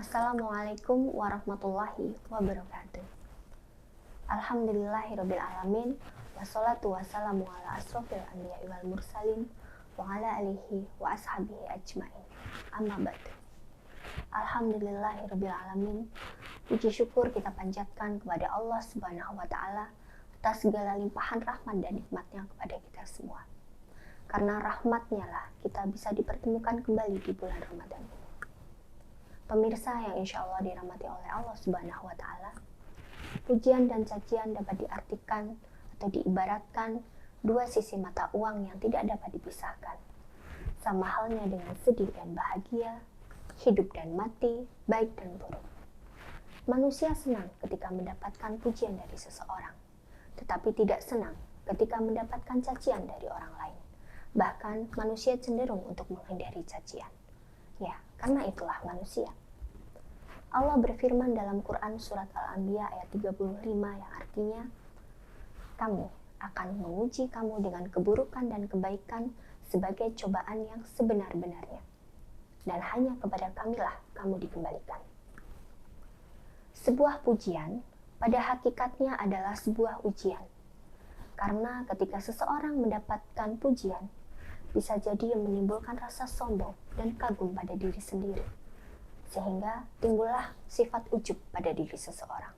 Assalamualaikum warahmatullahi wabarakatuh. Alhamdulillahirabbil alamin, wassalatu wassalamu ala asrofil anbiya'i wal mursalin wa ala alihi wa ashabihi ajmain. Amma ba'du. Alhamdulillahirabbil alamin. Puji syukur kita panjatkan kepada Allah Subhanahu wa taala atas segala limpahan rahmat dan nikmatnya kepada kita semua. Karena rahmatnya lah kita bisa dipertemukan kembali di bulan Ramadan ini. Pemirsa yang insya Allah dirahmati oleh Allah Subhanahu wa Ta'ala, pujian dan cacian dapat diartikan atau diibaratkan dua sisi mata uang yang tidak dapat dipisahkan. Sama halnya dengan sedih dan bahagia, hidup dan mati, baik dan buruk. Manusia senang ketika mendapatkan pujian dari seseorang, tetapi tidak senang ketika mendapatkan cacian dari orang lain. Bahkan manusia cenderung untuk menghindari cacian. Ya, karena itulah manusia. Allah berfirman dalam Quran surat Al-Anbiya ayat 35 yang artinya, kami akan menguji kamu dengan keburukan dan kebaikan sebagai cobaan yang sebenar-benarnya. Dan hanya kepada kamilah kamu dikembalikan. Sebuah pujian pada hakikatnya adalah sebuah ujian. Karena ketika seseorang mendapatkan pujian, bisa jadi menimbulkan rasa sombong dan kagum pada diri sendiri, sehingga timbullah sifat ujub pada diri seseorang.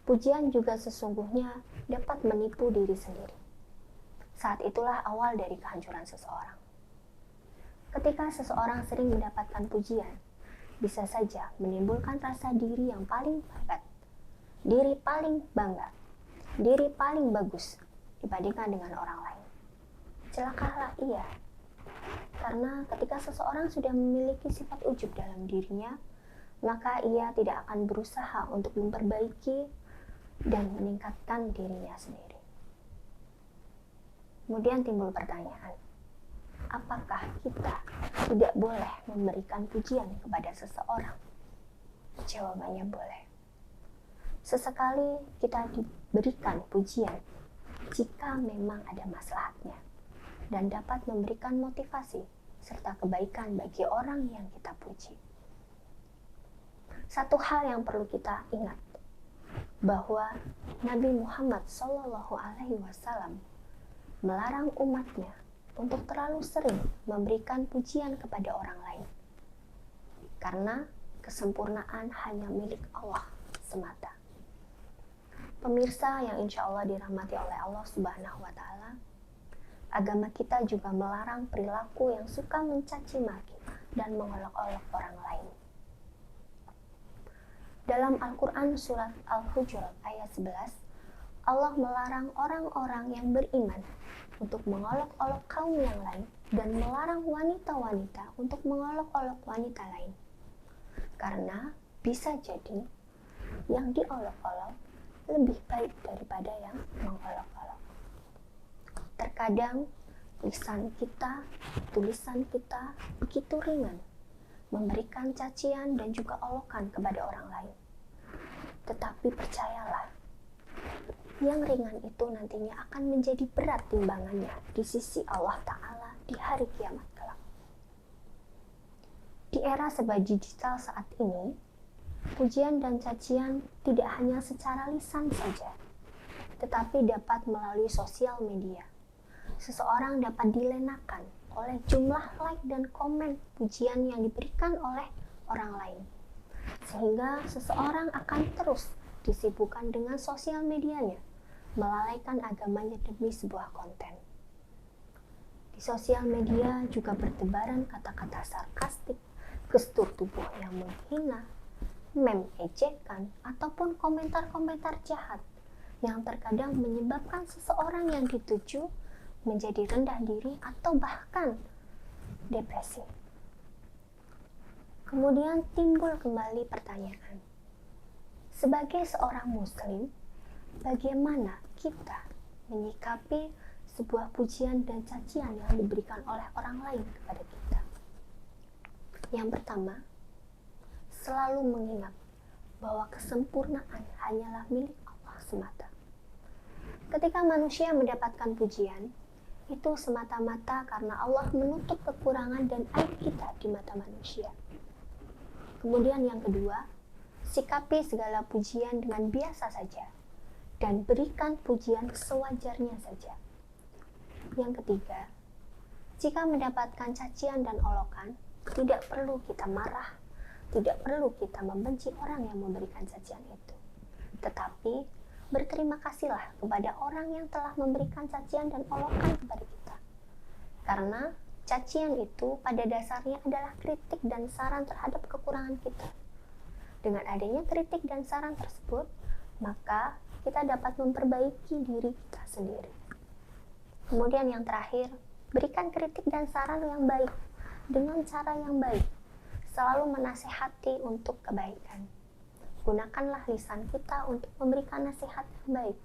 Pujian juga sesungguhnya dapat menipu diri sendiri. Saat itulah awal dari kehancuran seseorang. Ketika seseorang sering mendapatkan pujian, bisa saja menimbulkan rasa diri yang paling hebat, diri paling bangga, diri paling bagus dibandingkan dengan orang lain. Celakalah ia, karena ketika seseorang sudah memiliki sifat ujub dalam dirinya, maka ia tidak akan berusaha untuk memperbaiki dan meningkatkan dirinya sendiri. Kemudian timbul pertanyaan, apakah kita tidak boleh memberikan pujian kepada seseorang? Jawabannya boleh. Sesekali kita diberikan pujian jika memang ada maslahatnya dan dapat memberikan motivasi serta kebaikan bagi orang yang kita puji. Satu hal yang perlu kita ingat, bahwa Nabi Muhammad SAW melarang umatnya untuk terlalu sering memberikan pujian kepada orang lain, karena kesempurnaan hanya milik Allah semata. Pemirsa yang insya Allah dirahmati oleh Allah Subhanahu wa Ta'ala, agama kita juga melarang perilaku yang suka mencaci maki dan mengolok-olok orang lain. Dalam Al-Quran surat Al-Hujurat ayat 11, Allah melarang orang-orang yang beriman untuk mengolok-olok kaum yang lain dan melarang wanita-wanita untuk mengolok-olok wanita lain. Karena bisa jadi yang diolok-olok lebih baik daripada yang mengolok-olok. Terkadang tulisan kita begitu ringan, memberikan cacian dan juga olokan kepada orang lain. Tetapi percayalah, yang ringan itu nantinya akan menjadi berat timbangannya di sisi Allah Ta'ala di hari kiamat kelak. Di era serba digital saat ini, pujian dan cacian tidak hanya secara lisan saja, tetapi dapat melalui sosial media. Seseorang dapat dilenakan oleh jumlah like dan komen pujian yang diberikan oleh orang lain, sehingga seseorang akan terus disibukkan dengan sosial medianya, melalaikan agamanya demi sebuah konten. Di sosial media juga bertebaran kata-kata sarkastik, gestur tubuh yang menghina, meme ejekan, ataupun komentar-komentar jahat yang terkadang menyebabkan seseorang yang dituju menjadi rendah diri atau bahkan depresi. Kemudian timbul kembali pertanyaan, sebagai seorang muslim, bagaimana kita menyikapi sebuah pujian dan cacian yang diberikan oleh orang lain kepada kita? Yang pertama, selalu mengingat bahwa kesempurnaan hanyalah milik Allah semata. Ketika manusia mendapatkan pujian, itu semata-mata karena Allah menutup kekurangan dan aib kita di mata manusia. Kemudian yang kedua, sikapi segala pujian dengan biasa saja dan berikan pujian sewajarnya saja. Yang ketiga, jika mendapatkan cacian dan olokan, tidak perlu kita marah, tidak perlu kita membenci orang yang memberikan cacian itu. Tetapi, berterima kasihlah kepada orang yang telah memberikan cacian dan olokan kepada kita. Karena cacian itu pada dasarnya adalah kritik dan saran terhadap kekurangan kita. Dengan adanya kritik dan saran tersebut, maka kita dapat memperbaiki diri kita sendiri. Kemudian yang terakhir, berikan kritik dan saran yang baik dengan cara yang baik. Selalu menasehati untuk kebaikan. Gunakanlah lisan kita untuk memberikan nasihat yang baik.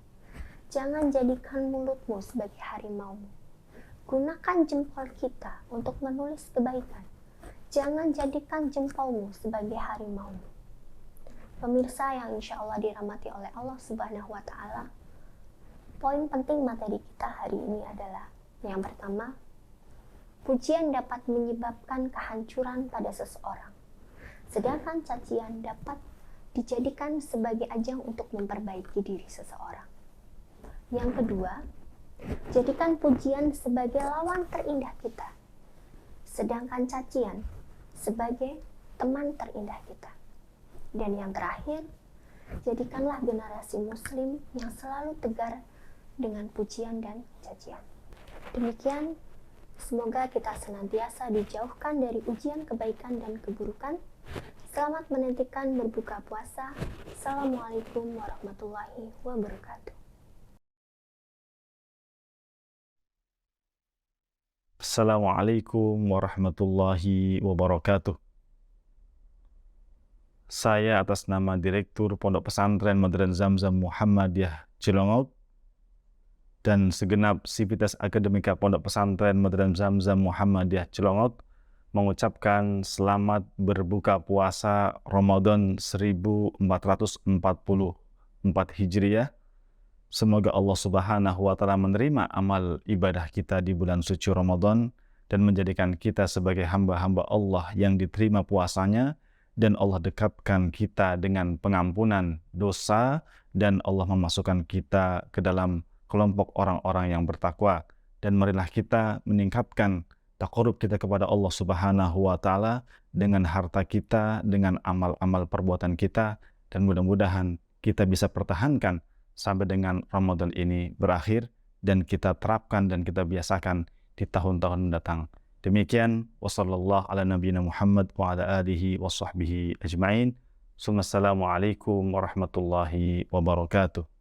Jangan jadikan mulutmu sebagai harimaumu. Gunakan jempol kita untuk menulis kebaikan. Jangan jadikan jempolmu sebagai harimaumu. Pemirsa yang insya Allah dirahmati oleh Allah Subhanahu wa Ta'ala, poin penting materi kita hari ini adalah yang pertama, pujian dapat menyebabkan kehancuran pada seseorang, sedangkan cacian dapat dijadikan sebagai ajang untuk memperbaiki diri seseorang. Yang kedua, jadikan pujian sebagai lawan terindah kita, sedangkan cacian sebagai teman terindah kita. Dan yang terakhir, jadikanlah generasi muslim yang selalu tegar dengan pujian dan cacian. Demikian, semoga kita senantiasa dijauhkan dari ujian kebaikan dan keburukan. Selamat menantikan berbuka puasa. Assalamualaikum warahmatullahi wabarakatuh. Assalamualaikum warahmatullahi wabarakatuh. Saya atas nama Direktur Pondok Pesantren Modern Zamzam Muhammadiyah Cilongot dan segenap Sivitas Akademika Pondok Pesantren Modern Zamzam Muhammadiyah Cilongot mengucapkan selamat berbuka puasa Ramadan 1444 Hijriah. Semoga Allah Subhanahu wa Ta'ala menerima amal ibadah kita di bulan suci Ramadan dan menjadikan kita sebagai hamba-hamba Allah yang diterima puasanya, dan Allah dekatkan kita dengan pengampunan dosa, dan Allah memasukkan kita ke dalam kelompok orang-orang yang bertakwa. Dan marilah kita meningkatkan taqarrub kita kepada Allah Subhanahu wa Ta'ala dengan harta kita, dengan amal-amal perbuatan kita, dan mudah-mudahan kita bisa pertahankan sampai dengan Ramadan ini berakhir dan kita terapkan dan kita biasakan di tahun-tahun mendatang. Demikian, wassallallahu ala nabiyina Muhammad wa ala alihi wa sahbihi ajma'in. Assalamualaikum warahmatullahi wabarakatuh.